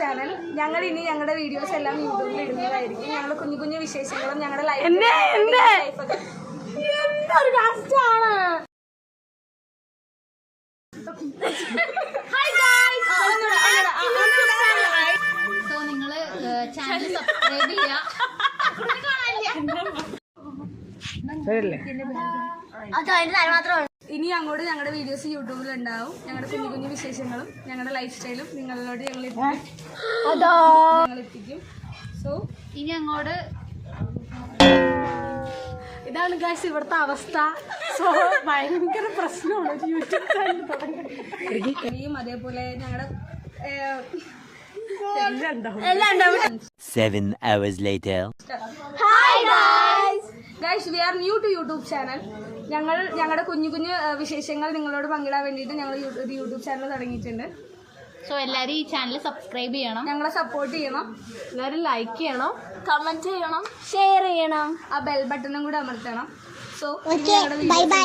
Channel. ഞങ്ങൾ ഇനി ഞങ്ങളുടെ വീഡിയോസ് എല്ലാം യൂട്യൂബിൽ ഇടുന്നതായിരിക്കും. ഞങ്ങൾ കുഞ്ഞു കുഞ്ഞു വിശേഷങ്ങളും ഞങ്ങളുടെ ലൈഫ് നിങ്ങള് ചാനൽ സബ്സ്ക്രൈബ് ചെയ്യുക. ഇനി അങ്ങോട്ട് ഞങ്ങളുടെ വീഡിയോസ് യൂട്യൂബിൽ ഉണ്ടാവും. ഞങ്ങളുടെ കുഞ്ഞു കുഞ്ഞു വിശേഷങ്ങളും ഞങ്ങളുടെ ലൈഫ് സ്റ്റൈലും നിങ്ങളിലോട്ട് ഞങ്ങൾ എത്തിക്കും. സോ ഇനി അങ്ങോട്ട് ഇതാണ് ഗൈസ് ഇവിടുത്തെ അവസ്ഥ. സോ ഭയങ്കര പ്രശ്നമാണ് യൂട്യൂബ് ചാനൽ തുടങ്ങി. അതേപോലെ ഞങ്ങളുടെ 7 hours later. Guys we are new to YouTube channel. ഞങ്ങൾ ഞങ്ങളുടെ കുഞ്ഞു കുഞ്ഞു വിശേഷങ്ങൾ നിങ്ങളോട് പങ്കിടാൻ വേണ്ടിയിട്ട് ഞങ്ങൾ ഒരു യൂട്യൂബ് ചാനൽ തുടങ്ങിയിട്ടുണ്ട്. സോ എല്ലാവരും ഈ ചാനൽ സബ്സ്ക്രൈബ് ചെയ്യണം, ഞങ്ങളെ സപ്പോർട്ട് ചെയ്യണം, എല്ലാവരും ലൈക്ക് ചെയ്യണം, കമന്റ് ചെയ്യണം, ഷെയർ ചെയ്യണം, ആ ബെൽ ബട്ടണും കൂടെ അമർത്തണം. So bye bye.